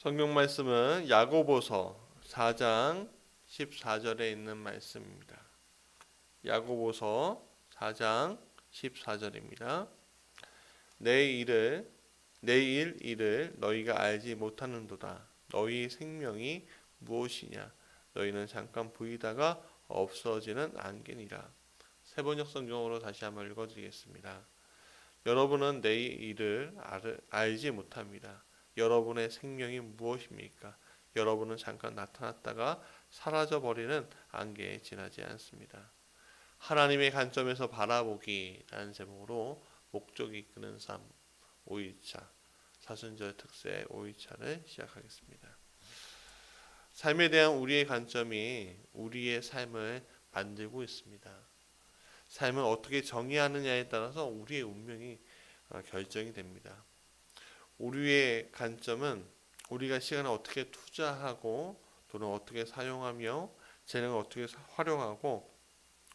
성경 말씀은 야고보서 4장 14절에 있는 말씀입니다. 야고보서 4장 14절입니다. 내일 일을 너희가 알지 못하는도다. 너희 생명이 무엇이냐? 너희는 잠깐 보이다가 없어지는 안개니라. 세번역 성경으로 다시 한번 읽어드리겠습니다. 여러분은 내일 일을 알지 못합니다. 여러분의 생명이 무엇입니까? 여러분은 잠깐 나타났다가 사라져버리는 안개에 지나지 않습니다. 하나님의 관점에서 바라보기라는 제목으로 목적이 이끄는 삶 5일차 사순절 특세 5일차를 시작하겠습니다. 삶에 대한 우리의 관점이 우리의 삶을 만들고 있습니다. 삶을 어떻게 정의하느냐에 따라서 우리의 운명이 결정이 됩니다. 우리의 관점은 우리가 시간을 어떻게 투자하고 돈을 어떻게 사용하며 재능을 어떻게 활용하고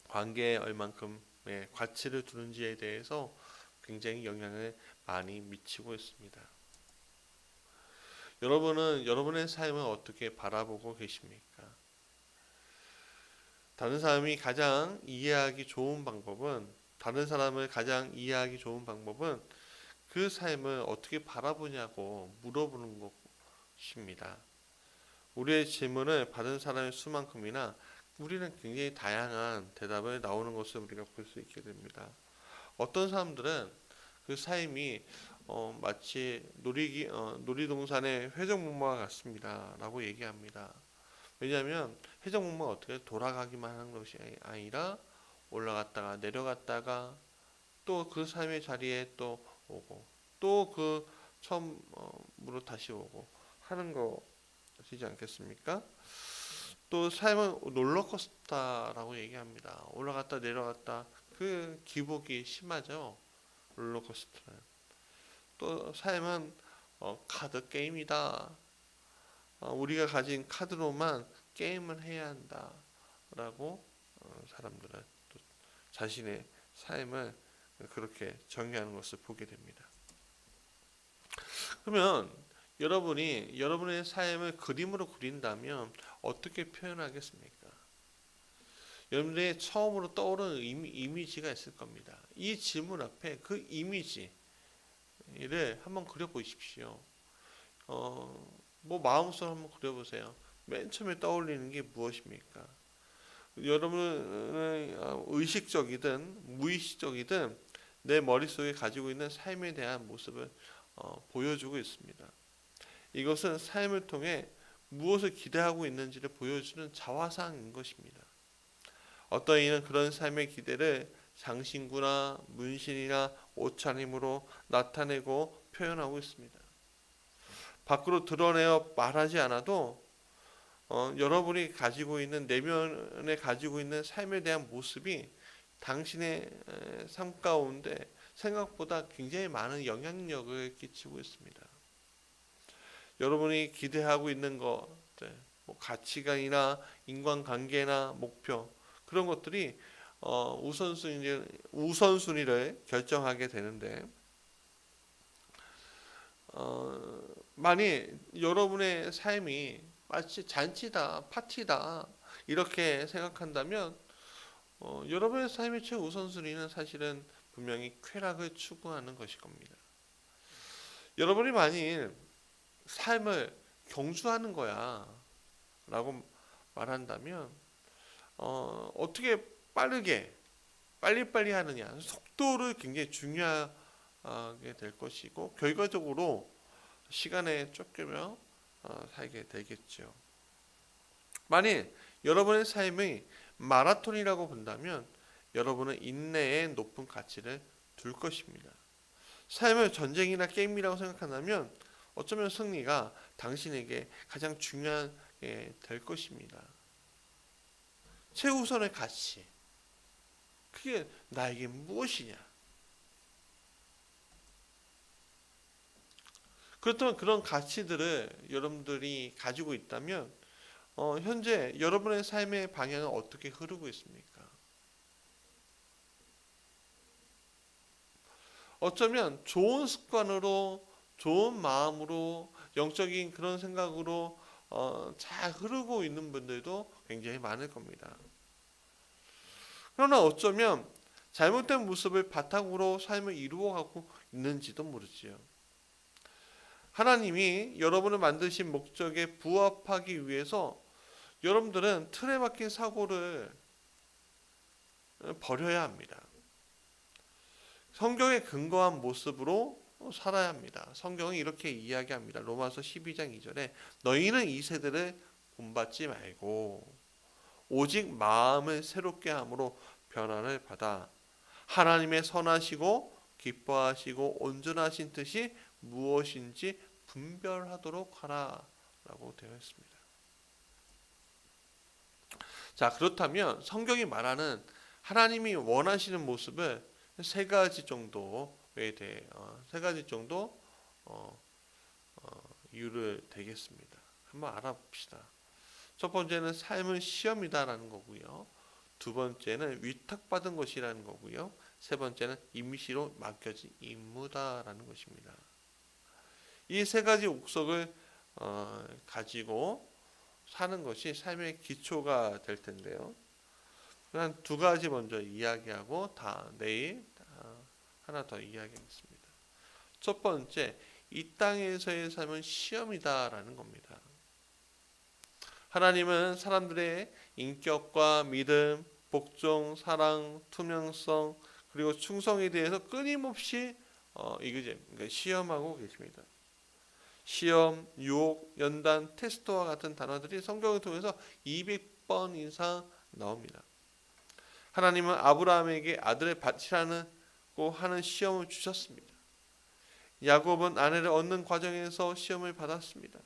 관계에 얼만큼의 가치를 두는지에 대해서 굉장히 영향을 많이 미치고 있습니다. 여러분은 여러분의 삶을 어떻게 바라보고 계십니까? 다른 사람을 가장 이해하기 좋은 방법은 그 삶을 어떻게 바라보냐고 물어보는 것입니다. 우리의 질문을 받은 사람의 수만큼이나 우리는 굉장히 다양한 대답을 나오는 것을 우리가 볼 수 있게 됩니다. 어떤 사람들은 그 삶이 마치 놀이동산의 회전목마와 같습니다 라고 얘기합니다. 왜냐하면 회전목마가 어떻게 돌아가기만 하는 것이 아니라 올라갔다가 내려갔다가 또 그 삶의 자리에 또 오고 또 그 처음으로 다시 오고 하는 것이지 않겠습니까? 또 삶은 롤러코스터라고 얘기합니다. 올라갔다 내려갔다 그 기복이 심하죠. 롤러코스터는. 또 삶은 카드 게임이다. 우리가 가진 카드로만 게임을 해야 한다라고 사람들은 또 자신의 삶을 그렇게 정의하는 것을 보게 됩니다. 그러면 여러분이 여러분의 삶을 그림으로 그린다면 어떻게 표현하겠습니까? 여러분의 처음으로 떠오르는 이미지가 있을 겁니다. 이 질문 앞에 그 이미지를 한번 그려보십시오. 마음속으로 한번 그려보세요. 맨 처음에 떠올리는 게 무엇입니까? 여러분의 의식적이든 무의식적이든 내 머릿속에 가지고 있는 삶에 대한 모습을 보여주고 있습니다. 이것은 삶을 통해 무엇을 기대하고 있는지를 보여주는 자화상인 것입니다. 어떤 이는 그런 삶의 기대를 장신구나 문신이나 옷차림으로 나타내고 표현하고 있습니다. 밖으로 드러내어 말하지 않아도 여러분이 가지고 있는 내면에 가지고 있는 삶에 대한 모습이 당신의 삶 가운데 생각보다 굉장히 많은 영향력을 끼치고 있습니다. 여러분이 기대하고 있는 것들, 가치관이나 인간관계나 목표 그런 것들이 우선순위를 결정하게 되는데 만일 여러분의 삶이 마치 잔치다, 파티다 이렇게 생각한다면 여러분의 삶의 최우선순위는 사실은 분명히 쾌락을 추구하는 것일 겁니다. 여러분이 만일 삶을 경주하는 거야 라고 말한다면 어떻게 빨리빨리 하느냐 속도를 굉장히 중요하게 될 것이고 결과적으로 시간에 쫓기며 살게 되겠죠. 만일 여러분의 삶이 마라톤이라고 본다면 여러분은 인내에 높은 가치를 둘 것입니다. 삶을 전쟁이나 게임이라고 생각한다면 어쩌면 승리가 당신에게 가장 중요하게 될 것입니다. 최우선의 가치, 그게 나에게 무엇이냐? 그렇다면 그런 가치들을 여러분들이 가지고 있다면 현재 여러분의 삶의 방향은 어떻게 흐르고 있습니까? 어쩌면 좋은 습관으로 좋은 마음으로 영적인 그런 생각으로 잘 흐르고 있는 분들도 굉장히 많을 겁니다. 그러나 어쩌면 잘못된 모습을 바탕으로 삶을 이루어가고 있는지도 모르지요. 하나님이 여러분을 만드신 목적에 부합하기 위해서 여러분들은 틀에 박힌 사고를 버려야 합니다. 성경에 근거한 모습으로 살아야 합니다. 성경은 이렇게 이야기합니다. 로마서 12장 2절에 너희는 이 세대를 본받지 말고 오직 마음을 새롭게 함으로 변화를 받아 하나님의 선하시고 기뻐하시고 온전하신 뜻이 무엇인지 분별하도록 하라 라고 되어 있습니다. 자, 그렇다면 성경이 말하는 하나님이 원하시는 모습을 세 가지 정도에 대해 세 가지 정도 이유를 되겠습니다. 한번 알아봅시다. 첫 번째는 삶은 시험이다라는 거고요. 두 번째는 위탁받은 것이라는 거고요. 세 번째는 임시로 맡겨진 임무다라는 것입니다. 이 세 가지 옥석을 가지고 사는 것이 삶의 기초가 될 텐데요. 한 두 가지 먼저 이야기하고 내일 하나 더 이야기하겠습니다. 첫 번째, 이 땅에서의 삶은 시험이다라는 겁니다. 하나님은 사람들의 인격과 믿음, 복종, 사랑, 투명성 그리고 충성에 대해서 끊임없이 시험하고 계십니다. 시험, 유혹, 연단, 테스트와 같은 단어들이 성경을 통해서 200번 이상 나옵니다. 하나님은 아브라함에게 아들을 바치라고 하는 시험을 주셨습니다. 야곱은 아내를 얻는 과정에서 시험을 받았습니다.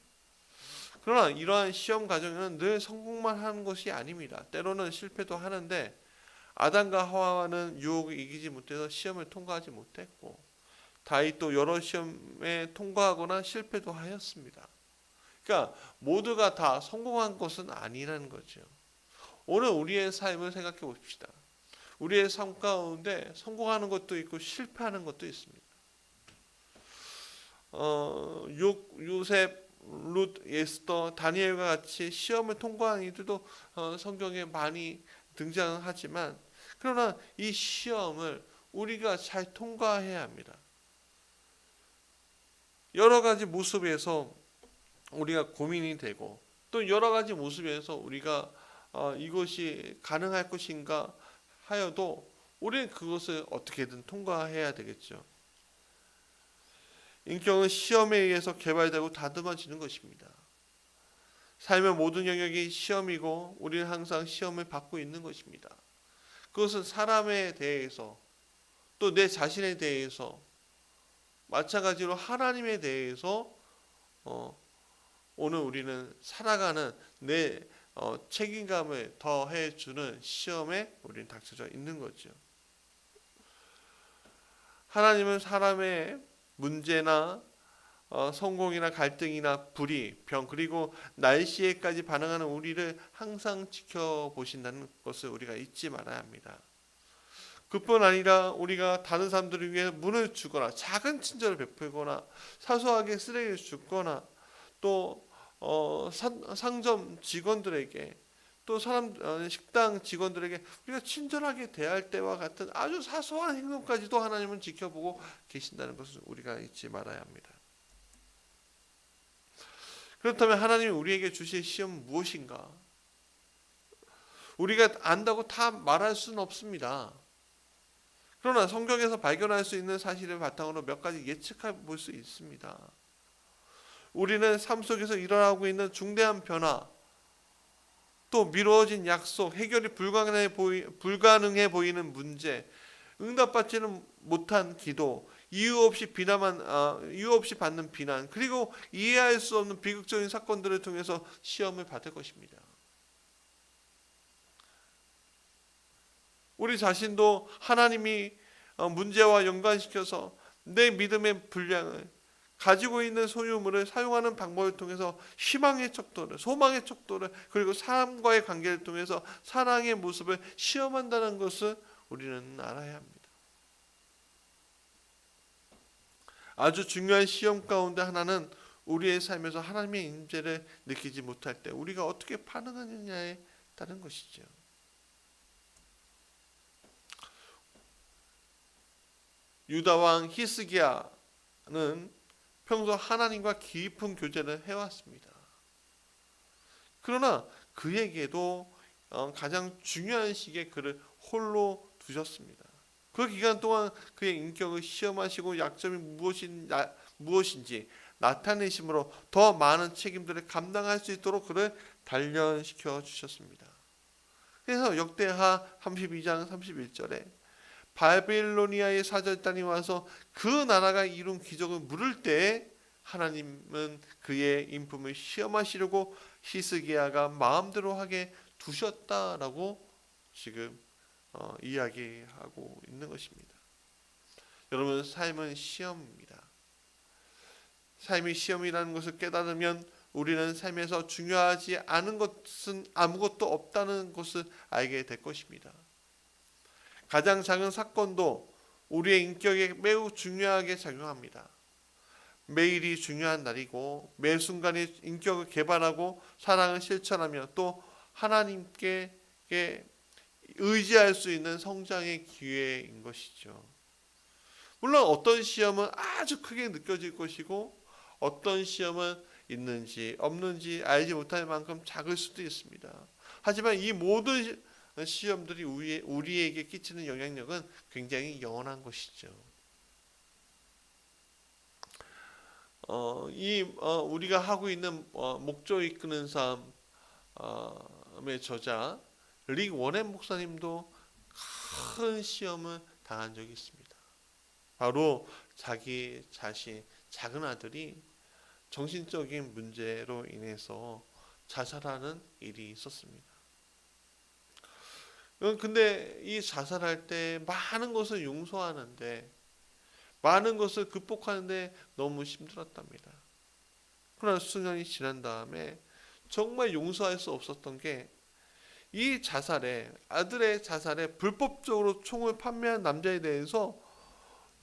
그러나 이러한 시험 과정은 늘 성공만 하는 것이 아닙니다. 때로는 실패도 하는데 아담과 하와는 유혹을 이기지 못해서 시험을 통과하지 못했고 다윗도 여러 시험에 통과하거나 실패도 하였습니다. 그러니까 모두가 다 성공한 것은 아니라는 거죠. 오늘 우리의 삶을 생각해 봅시다. 우리의 삶 가운데 성공하는 것도 있고 실패하는 것도 있습니다. 요셉, 룻, 에스더, 다니엘과 같이 시험을 통과한 이들도 성경에 많이 등장하지만 그러나 이 시험을 우리가 잘 통과해야 합니다. 여러 가지 모습에서 우리가 고민이 되고 또 여러 가지 모습에서 우리가 이것이 가능할 것인가 하여도 우리는 그것을 어떻게든 통과해야 되겠죠. 인격은 시험에 의해서 개발되고 다듬어지는 것입니다. 삶의 모든 영역이 시험이고 우리는 항상 시험을 받고 있는 것입니다. 그것은 사람에 대해서 또 내 자신에 대해서 마찬가지로 하나님에 대해서 오늘 우리는 살아가는 내 책임감을 더해주는 시험에 우리는 닥쳐져 있는 거죠. 하나님은 사람의 문제나 성공이나 갈등이나 불의, 병 그리고 날씨에까지 반응하는 우리를 항상 지켜보신다는 것을 우리가 잊지 말아야 합니다. 그뿐 아니라 우리가 다른 사람들을 위해 문을 주거나 작은 친절을 베풀거나 사소하게 쓰레기를 줍거나 또 상점 직원들에게 또 식당 직원들에게 우리가 친절하게 대할 때와 같은 아주 사소한 행동까지도 하나님은 지켜보고 계신다는 것을 우리가 잊지 말아야 합니다. 그렇다면 하나님이 우리에게 주실 시험은 무엇인가? 우리가 안다고 다 말할 수는 없습니다. 그러나 성경에서 발견할 수 있는 사실을 바탕으로 몇 가지 예측해 볼 수 있습니다. 우리는 삶 속에서 일어나고 있는 중대한 변화, 또 미루어진 약속, 해결이 불가능해 보이는 문제, 응답받지는 못한 기도, 이유 없이 받는 비난, 그리고 이해할 수 없는 비극적인 사건들을 통해서 시험을 받을 것입니다. 우리 자신도 하나님이 문제와 연관시켜서 내 믿음의 분량을 가지고 있는 소유물을 사용하는 방법을 통해서 희망의 척도를, 소망의 척도를 그리고 사람과의 관계를 통해서 사랑의 모습을 시험한다는 것을 우리는 알아야 합니다. 아주 중요한 시험 가운데 하나는 우리의 삶에서 하나님의 임재를 느끼지 못할 때 우리가 어떻게 반응하느냐에 따른 것이죠. 유다 왕 히스기야는 평소 하나님과 깊은 교제를 해왔습니다. 그러나 그에게도 가장 중요한 시기에 그를 홀로 두셨습니다. 그 기간 동안 그의 인격을 시험하시고 약점이 무엇인지 나타내심으로 더 많은 책임들을 감당할 수 있도록 그를 단련시켜 주셨습니다. 그래서 역대하 32장 31절에 바빌로니아의 사절단이 와서 그 나라가 이룬 기적을 물을 때 하나님은 그의 인품을 시험하시려고 히스기야가 마음대로 하게 두셨다라고 지금 이야기하고 있는 것입니다. 여러분, 삶은 시험입니다. 삶이 시험이라는 것을 깨달으면 우리는 삶에서 중요하지 않은 것은 아무것도 없다는 것을 알게 될 것입니다. 가장 작은 사건도 우리의 인격에 매우 중요하게 작용합니다. 매일이 중요한 날이고 매 순간이 인격을 개발하고 사랑을 실천하며 또 하나님께 의지할 수 있는 성장의 기회인 것이죠. 물론 어떤 시험은 아주 크게 느껴질 것이고 어떤 시험은 있는지 없는지 알지 못할 만큼 작을 수도 있습니다. 하지만 이 모든 시험들이 우리에게 끼치는 영향력은 굉장히 영원한 것이죠. 우리가 하고 있는 목조 이끄는 삶의 저자 릭 워렌 목사님도 큰 시험을 당한 적이 있습니다. 바로 자기 자신 작은 아들이 정신적인 문제로 인해서 자살하는 일이 있었습니다. 근데 이 자살할 때 많은 것을 용서하는데 많은 것을 극복하는데 너무 힘들었답니다. 그러나 수년이 지난 다음에 정말 용서할 수 없었던 게 이 아들의 자살에 불법적으로 총을 판매한 남자에 대해서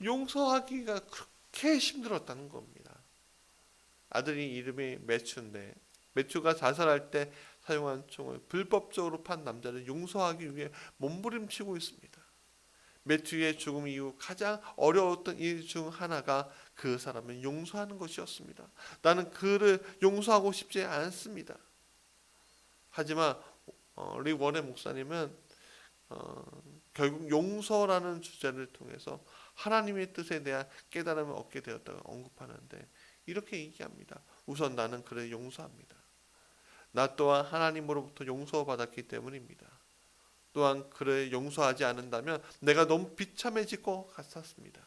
용서하기가 그렇게 힘들었다는 겁니다. 아들이 이름이 매튜인데 매튜가 자살할 때 사용한 총을 불법적으로 판 남자를 용서하기 위해 몸부림치고 있습니다. 매튜의 죽음 이후 가장 어려웠던 일 중 하나가 그 사람을 용서하는 것이었습니다. 나는 그를 용서하고 싶지 않습니다. 하지만 릭 워렌 목사님은 결국 용서라는 주제를 통해서 하나님의 뜻에 대한 깨달음을 얻게 되었다고 언급하는데 이렇게 얘기합니다. 우선 나는 그를 용서합니다. 나 또한 하나님으로부터 용서받았기 때문입니다. 또한 그를 용서하지 않는다면 내가 너무 비참해질 것 같았습니다.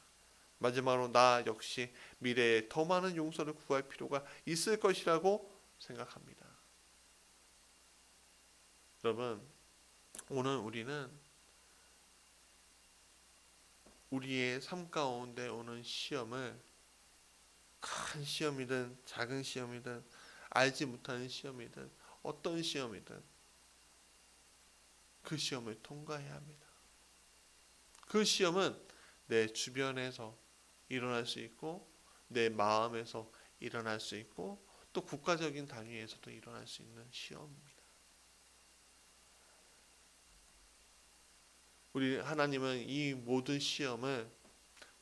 마지막으로 나 역시 미래에 더 많은 용서를 구할 필요가 있을 것이라고 생각합니다. 여러분, 오늘 우리는 우리의 삶 가운데 오는 시험을 큰 시험이든 작은 시험이든 알지 못하는 시험이든 어떤 시험이든 그 시험을 통과해야 합니다. 그 시험은 내 주변에서 일어날 수 있고 내 마음에서 일어날 수 있고 또 국가적인 단위에서도 일어날 수 있는 시험입니다. 우리 하나님은 이 모든 시험을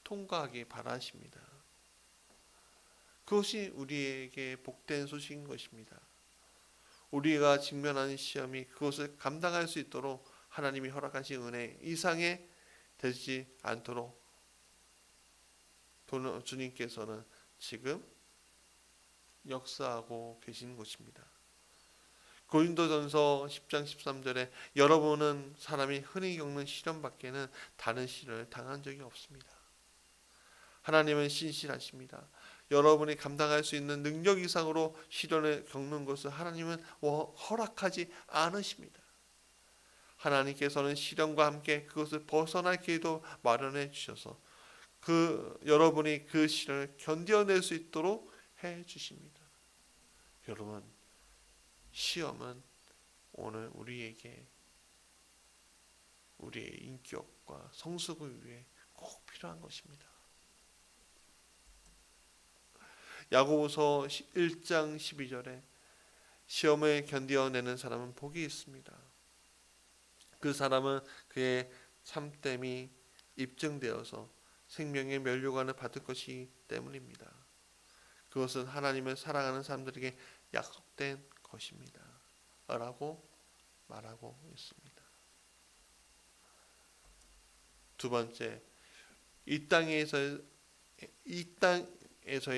통과하기 바라십니다. 그것이 우리에게 복된 소식인 것입니다. 우리가 직면하는 시험이 그것을 감당할 수 있도록 하나님이 허락하신 은혜 이상에 되지 않도록 주님께서는 지금 역사하고 계신 것입니다. 고린도전서 10장 13절에 여러분은 사람이 흔히 겪는 시련 밖에는 다른 시련을 당한 적이 없습니다. 하나님은 신실하십니다. 여러분이 감당할 수 있는 능력 이상으로 시련을 겪는 것을 하나님은 허락하지 않으십니다. 하나님께서는 시련과 함께 그것을 벗어날 길도 마련해 주셔서 여러분이 그 시련을 견뎌낼 수 있도록 해 주십니다. 여러분, 시험은 오늘 우리에게 우리의 인격과 성숙을 위해 꼭 필요한 것입니다. 야고보서 1장 12절에 시험을 견디어내는 사람은 복이 있습니다. 그 사람은 그의 참됨이 입증되어서 생명의 면류관을 받을 것이기 때문입니다. 그것은 하나님을 사랑하는 사람들에게 약속된 것입니다. 라고 말하고 있습니다. 두 번째, 이 땅에서의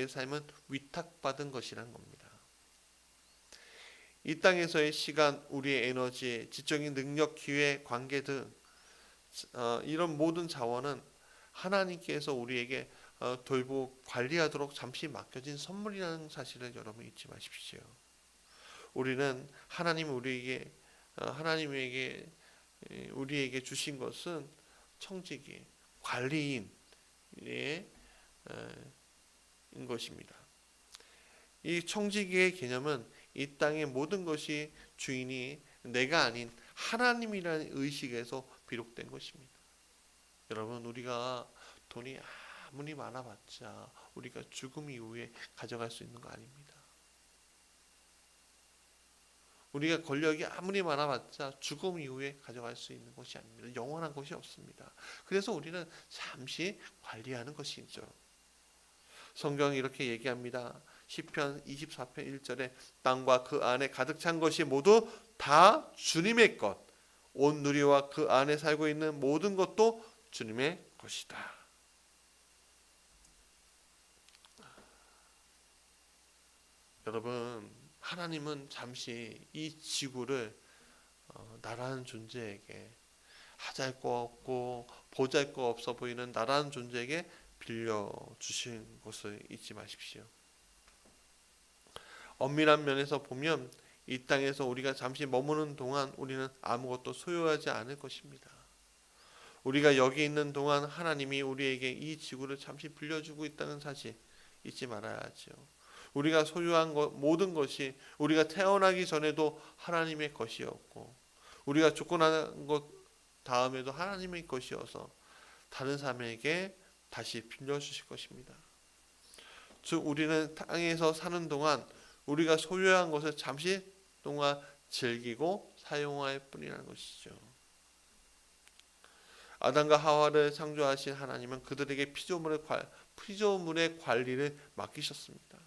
삶은 위탁받은 것이란 겁니다. 이 땅에서의 시간, 우리의 에너지, 지적인 능력, 기회, 관계 등 이런 모든 자원은 하나님께서 우리에게 돌보고 관리하도록 잠시 맡겨진 선물이라는 사실을 여러분 잊지 마십시오. 우리는 하나님에게 우리에게 주신 것은 청지기, 관리인의 인 것입니다. 이 청지기의 개념은 이 땅의 모든 것이 주인이 내가 아닌 하나님이라는 의식에서 비롯된 것입니다. 여러분, 우리가 돈이 아무리 많아봤자 우리가 죽음 이후에 가져갈 수 있는 거 아닙니다. 우리가 권력이 아무리 많아봤자 죽음 이후에 가져갈 수 있는 것이 아닙니다. 영원한 것이 없습니다. 그래서 우리는 잠시 관리하는 것이죠. 성경이 이렇게 얘기합니다. 시편 24편 1절에 땅과 그 안에 가득 찬 것이 모두 다 주님의 것, 온 누리와 그 안에 살고 있는 모든 것도 주님의 것이다. 여러분, 하나님은 잠시 이 지구를 나라는 존재에게, 하잘 거 없고 보잘 거 없어 보이는 나라는 존재에게 빌려주신 것을 잊지 마십시오. 엄밀한 면에서 보면 이 땅에서 우리가 잠시 머무는 동안 우리는 아무것도 소유하지 않을 것입니다. 우리가 여기 있는 동안 하나님이 우리에게 이 지구를 잠시 빌려주고 있다는 사실 잊지 말아야죠. 우리가 소유한 모든 것이 우리가 태어나기 전에도 하나님의 것이었고, 우리가 죽고 난 것 다음에도 하나님의 것이어서 다른 사람에게 다시 빌려주실 것입니다. 즉, 우리는 땅에서 사는 동안 우리가 소유한 것을 잠시 동안 즐기고 사용할 뿐이라는 것이죠. 아담과 하와를 창조하신 하나님은 그들에게 피조물의 관리를 맡기셨습니다.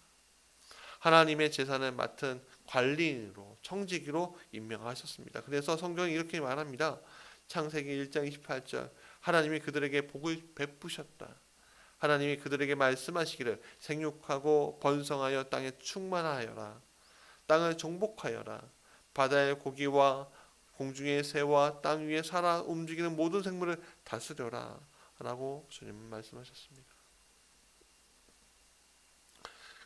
하나님의 재산을 맡은 관리인으로, 청지기로 임명하셨습니다. 그래서 성경이 이렇게 말합니다. 창세기 1장 28절, 하나님이 그들에게 복을 베푸셨다. 하나님이 그들에게 말씀하시기를 생육하고 번성하여 땅에 충만하여라. 땅을 정복하여라. 바다의 고기와 공중의 새와 땅 위에 살아 움직이는 모든 생물을 다스려라. 라고 주님은 말씀하셨습니다.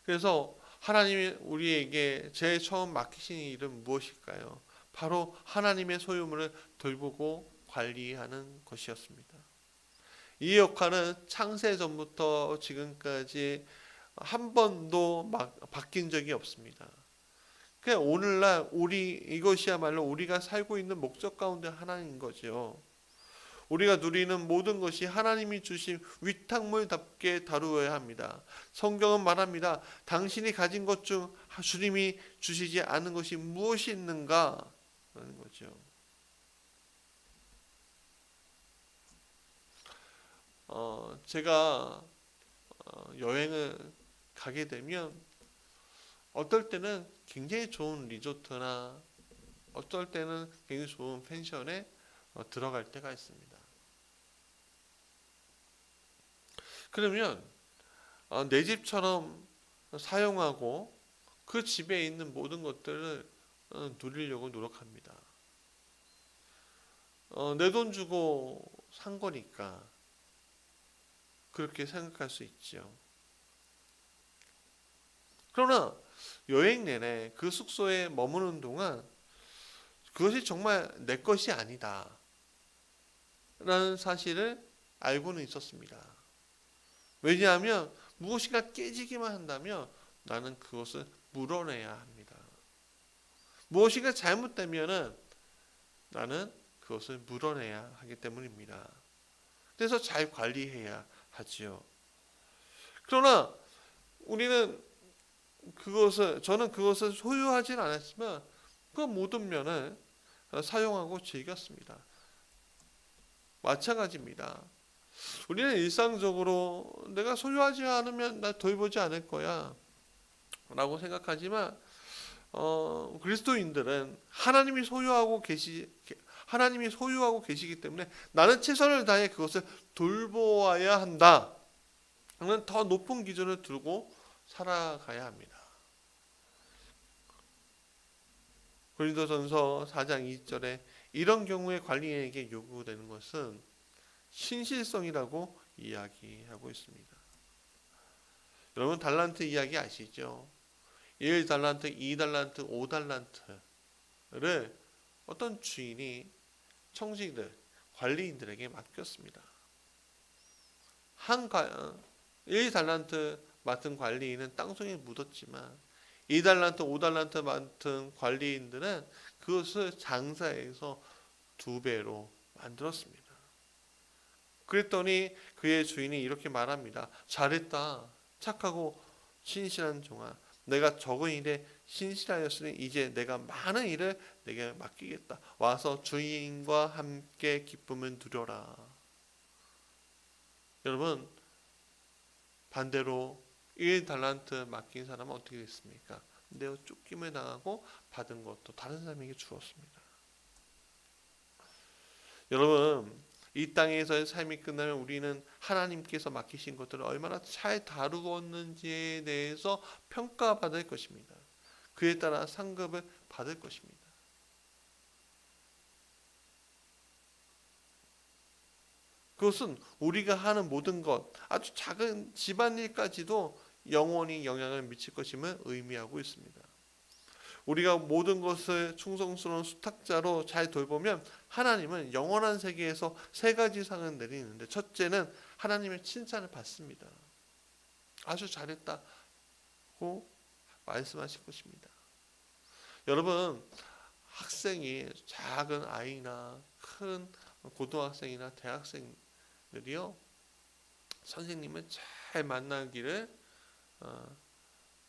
그래서 하나님이 우리에게 제일 처음 맡기신 일은 무엇일까요? 바로 하나님의 소유물을 돌보고 관리하는 것이었습니다. 이 역할은 창세 전부터 지금까지 한 번도 바뀐 적이 없습니다. 그냥 오늘날 이것이야말로 우리가 살고 있는 목적 가운데 하나인 거죠. 우리가 누리는 모든 것이 하나님이 주신 위탁물답게 다루어야 합니다. 성경은 말합니다. 당신이 가진 것 중 주님이 주시지 않은 것이 무엇이 있는가? 라는 거죠. 제가 여행을 가게 되면 어떨 때는 굉장히 좋은 리조트나 어떨 때는 굉장히 좋은 펜션에 들어갈 때가 있습니다. 그러면 내 집처럼 사용하고 그 집에 있는 모든 것들을 누리려고 노력합니다. 내 돈 주고 산 거니까 그렇게 생각할 수 있죠. 그러나 여행 내내 그 숙소에 머무는 동안 그것이 정말 내 것이 아니다 라는 사실을 알고는 있었습니다. 왜냐하면 무엇인가 깨지기만 한다면 나는 그것을 물어내야 합니다. 무엇인가 잘못되면 나는 그것을 물어내야 하기 때문입니다. 그래서 잘 관리해야 하지요. 그러나 우리는 저는 그것을 소유하진 않았지만 그 모든 면을 사용하고 즐겼습니다. 마찬가지입니다. 우리는 일상적으로 내가 소유하지 않으면 나 돌보지 않을 거야 라고 생각하지만 그리스도인들은 하나님이 소유하고 계시기 때문에 나는 최선을 다해 그것을 돌보아야 한다 는 더 높은 기준을 두고 살아가야 합니다. 고린도전서 4장 2절에 이런 경우에 관리인에게 요구되는 것은 신실성이라고 이야기하고 있습니다. 여러분 달란트 이야기 아시죠? 1달란트, 2달란트, 5달란트를 어떤 주인이 청지기들, 관리인들에게 맡겼습니다. 1달란트 맡은 관리인은 땅속에 묻었지만 2달란트, 5달란트 맡은 관리인들은 그것을 장사해서 2배로 만들었습니다. 그랬더니 그의 주인이 이렇게 말합니다. 잘했다. 착하고 신실한 종아. 내가 적은 일에 신실하였으니 이제 내가 많은 일을 내게 맡기겠다. 와서 주인과 함께 기쁨을 누려라. 여러분 반대로 1달란트 맡긴 사람은 어떻게 됐습니까? 내어 쫓김을 당하고 받은 것도 다른 사람에게 주었습니다. 여러분 이 땅에서의 삶이 끝나면 우리는 하나님께서 맡기신 것들을 얼마나 잘 다루었는지에 대해서 평가받을 것입니다. 그에 따라 상급을 받을 것입니다. 그것은 우리가 하는 모든 것, 아주 작은 집안일까지도 영원히 영향을 미칠 것임을 의미하고 있습니다. 우리가 모든 것을 충성스러운 수탁자로 잘 돌보면 하나님은 영원한 세계에서 3가지 상을 내리는데 첫째는 하나님의 칭찬을 받습니다. 아주 잘했다고 말씀하실 것입니다. 여러분 학생이 작은 아이나 큰 고등학생이나 대학생들이요 선생님을 잘 만나기를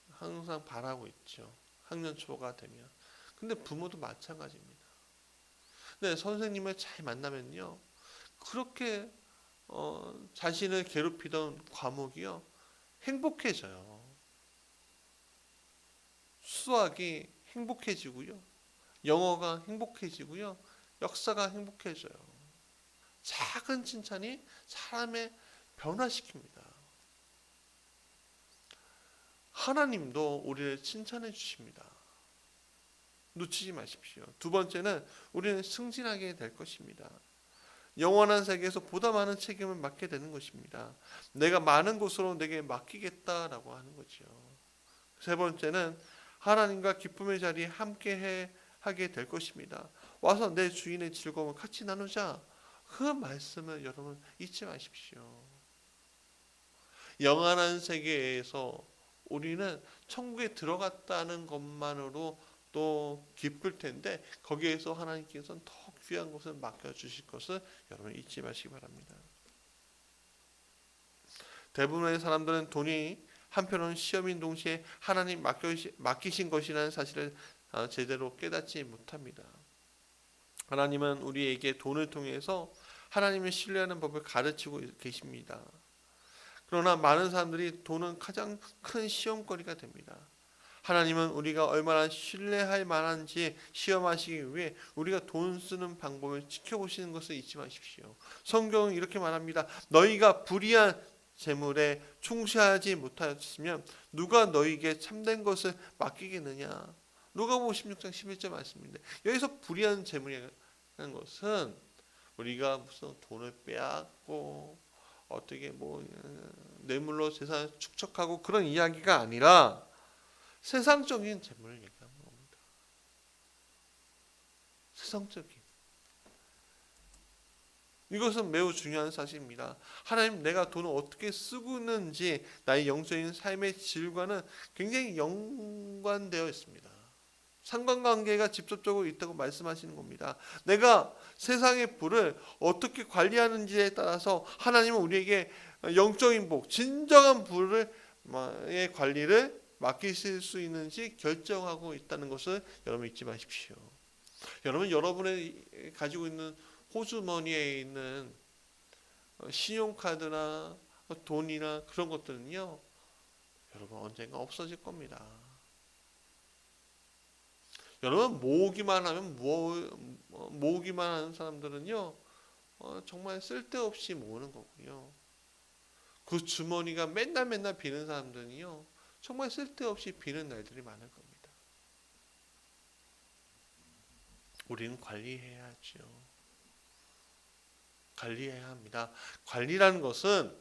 항상 바라고 있죠. 학년 초가 되면. 근데 부모도 마찬가지입니다. 근데 선생님을 잘 만나면요 그렇게 자신을 괴롭히던 과목이요 행복해져요. 수학이 행복해지고요, 영어가 행복해지고요, 역사가 행복해져요. 작은 칭찬이 사람을 변화시킵니다. 하나님도 우리를 칭찬해 주십니다. 놓치지 마십시오. 2번째는 우리는 승진하게 될 것입니다. 영원한 세계에서 보다 많은 책임을 맡게 되는 것입니다. 내가 많은 곳으로 내게 맡기겠다라고 하는 거죠. 3번째는 하나님과 기쁨의 자리에 함께 하게 될 것입니다. 와서 내 주인의 즐거움을 같이 나누자. 그 말씀을 여러분 잊지 마십시오. 영원한 세계에서 우리는 천국에 들어갔다는 것만으로 또 기쁠 텐데 거기에서 하나님께서는 더 귀한 것을 맡겨주실 것을 여러분 잊지 마시기 바랍니다. 대부분의 사람들은 돈이 한편으로는 시험인 동시에 하나님 맡기신 것이라는 사실을 제대로 깨닫지 못합니다. 하나님은 우리에게 돈을 통해서 하나님을 신뢰하는 법을 가르치고 계십니다. 그러나 많은 사람들이 돈은 가장 큰 시험거리가 됩니다. 하나님은 우리가 얼마나 신뢰할 만한지 시험하시기 위해 우리가 돈 쓰는 방법을 지켜보시는 것을 잊지 마십시오. 성경은 이렇게 말합니다. 너희가 불의한 재물에 충실하지 못하였으면 누가 너희에게 참된 것을 맡기겠느냐. 누가복음 16장 11절 말씀인데 여기서 불의한 재물이라는 것은 우리가 무슨 돈을 빼앗고 어떻게 뇌물로 재산을 축적하고 그런 이야기가 아니라 세상적인 재물을 얘기하는 겁니다. 세상적인. 이것은 매우 중요한 사실입니다. 하나님 내가 돈을 어떻게 쓰고 있는지 나의 영적인 삶의 질과는 굉장히 연관되어 있습니다. 상관관계가 직접적으로 있다고 말씀하시는 겁니다. 내가 세상의 부를 어떻게 관리하는지에 따라서 하나님은 우리에게 영적인 복, 진정한 부의 관리를 맡기실 수 있는지 결정하고 있다는 것을 여러분 잊지 마십시오. 여러분의 가지고 있는 호주머니에 있는 신용카드나 돈이나 그런 것들은요, 여러분 언젠가 없어질 겁니다. 여러분 모으기만 하는 사람들은요, 정말 쓸데없이 모으는 거고요. 그 주머니가 맨날 비는 사람들은요, 정말 쓸데없이 비는 날들이 많을 겁니다. 우리는 관리해야죠. 관리해야 합니다. 관리라는 것은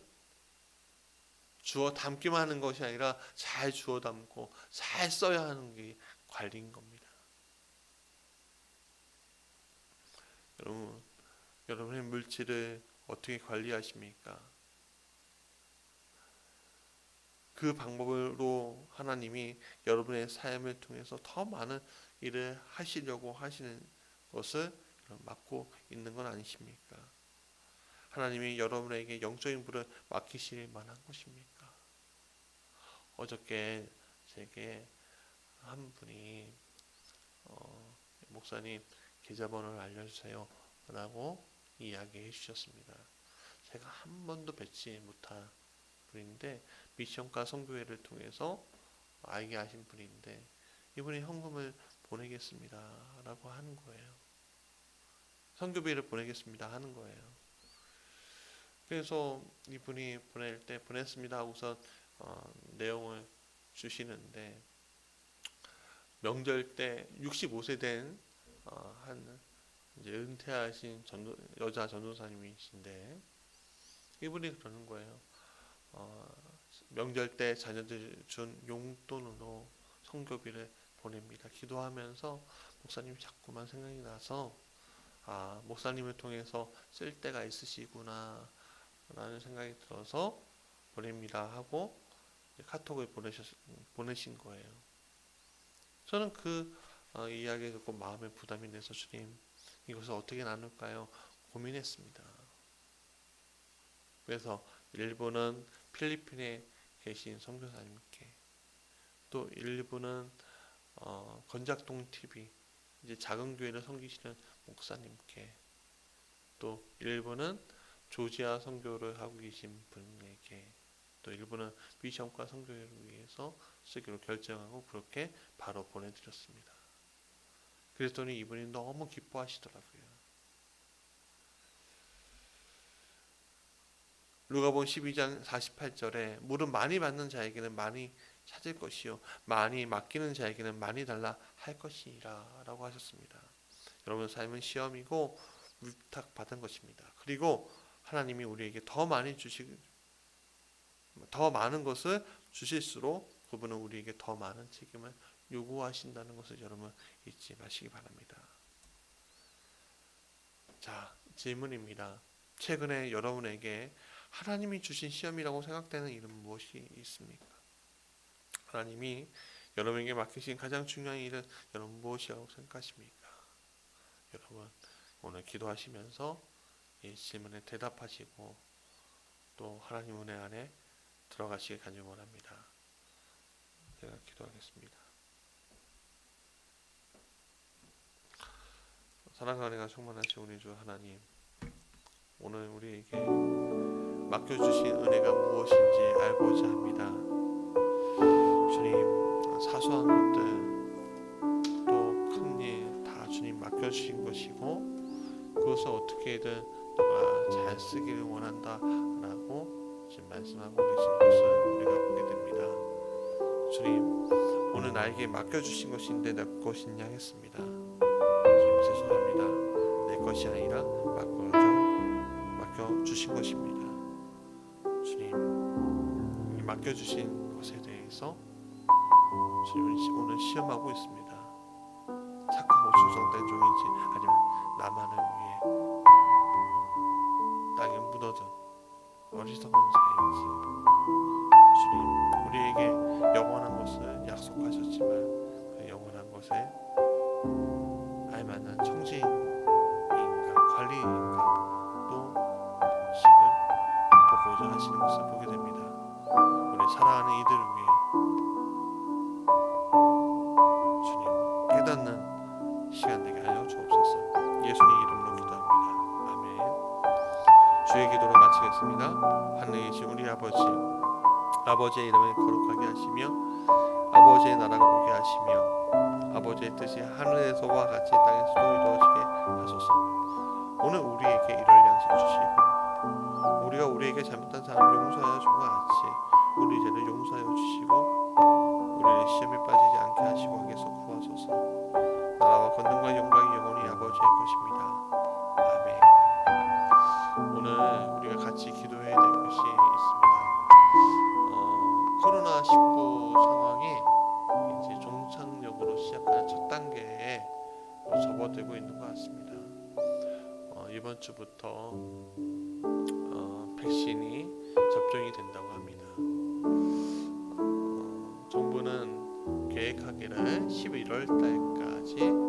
주워 담기만 하는 것이 아니라 잘 주워 담고 잘 써야 하는 게 관리인 겁니다. 여러분의 물질을 어떻게 관리하십니까? 그 방법으로 하나님이 여러분의 삶을 통해서 더 많은 일을 하시려고 하시는 것을 맡고 있는 건 아니십니까? 하나님이 여러분에게 영적인 불을 맡기실 만한 것입니까? 어저께 제게 한 분이 목사님 계좌번호를 알려주세요 라고 이야기해 주셨습니다. 제가 한 번도 뵙지 못한 분인데 미션과 선교회를 통해서 알게 하신 분인데 이분이 현금을 보내겠습니다 라고 하는 거예요. 선교비를 보내겠습니다 하는 거예요. 그래서 이분이 보낼 때 보냈습니다 하고서 내용을 주시는데, 명절 때 65세 된 한 이제 은퇴하신 여자 전도사님이신데, 이분이 그러는 거예요. 명절 때 자녀들 준 용돈으로 선교비를 보냅니다. 기도하면서 목사님이 자꾸만 생각이 나서 목사님을 통해서 쓸 때가 있으시구나 라는 생각이 들어서 보냅니다 하고 카톡을 보내신 거예요. 저는 그 이야기 듣고 마음에 부담이 돼서 주님, 이것을 어떻게 나눌까요? 고민했습니다. 그래서 일부는 필리핀에 계신 선교사님께, 또 일부는 건작동 TV 이제 작은 교회를 섬기시는 목사님께, 또 일부는 조지아 선교를 하고 계신 분에게, 또 일부는 미션과 선교회를 위해서 쓰기로 결정하고 그렇게 바로 보내드렸습니다. 그랬더니 이분이 너무 기뻐하시더라고요. 누가복음 12장 48절에 물은 많이 받는 자에게는 많이 찾을 것이요 많이 맡기는 자에게는 많이 달라 할 것이니라 라고 하셨습니다. 여러분 삶은 시험이고 위탁받은 것입니다. 그리고 하나님이 우리에게 더 많은 것을 주실수록 그분은 우리에게 더 많은 책임을 요구하신다는 것을 여러분 잊지 마시기 바랍니다. 자, 질문입니다. 최근에 여러분에게 하나님이 주신 시험이라고 생각되는 일은 무엇이 있습니까? 하나님이 여러분에게 맡기신 가장 중요한 일은 여러분 무엇이라고 생각하십니까? 여러분 오늘 기도하시면서 이 질문에 대답하시고 또 하나님 은혜 안에 들어가시길 간절히 원합니다. 제가 기도하겠습니다. 사랑과 은혜가 충만하신 우리 주 하나님, 오늘 우리에게 맡겨주신 은혜가 무엇인지 알고자 합니다. 주님, 사소한 것들 또 큰 일 다 주님 맡겨주신 것이고 그것을 어떻게든 너가 잘 쓰기를 원한다 라고 지금 말씀하고 계신 것을 우리가 보게 됩니다. 주님, 오늘 나에게 맡겨주신 것인데 내 것이냐 했습니다. 주님 죄송합니다. 내 것이 아니라 맡겨주신 것입니다. 주님, 이 맡겨주신 것에 대해서 주님 오늘 시험하고 있습니다. 착하고 충성된 종인지 아니면 나만을 위해 땅에 묻어둔 어리석은 자인지, 주님 우리에게 영원한 것을 약속하셨지만 그 영원한 것에 알만한 청지인가 관리인가 또 지금 보고자 하시는 것을 보게 됩니다. 우리 사랑하는 이들을 위해 깨닫는 시간 되게 하여 주옵소서. 예수님 이름으로 기도합니다. 아멘. 주의 기도로 마치겠습니다. 하늘에 계신 우리 아버지의 이름을 거룩하게 하시며 아버지의 나라가 오게 하시며 아버지의 뜻이 하늘에서와 같이 땅에서도 이루어지게 하소서. 오늘 우리에게 이럴 양식 주시고 우리가 우리에게 잘못한 사람을 용서하여 준 것 같이 우리 죄를 용서하여 주시고 우리를 시험에 빠지지 않게 하시고 악에서 구하소서. 나라와 권능과 영광이 영원히 아버지의 것입니다. 아멘. 오늘 우리가 같이 기도해야 될 것이 있습니다. 코로나19 상황이 이제 종착역으로 시작하는 첫 단계에 접어들고 있는 것 같습니다. 이번 주부터 백신이 접종이 된다고 합니다. 정부는 계획하기를 11월 달까지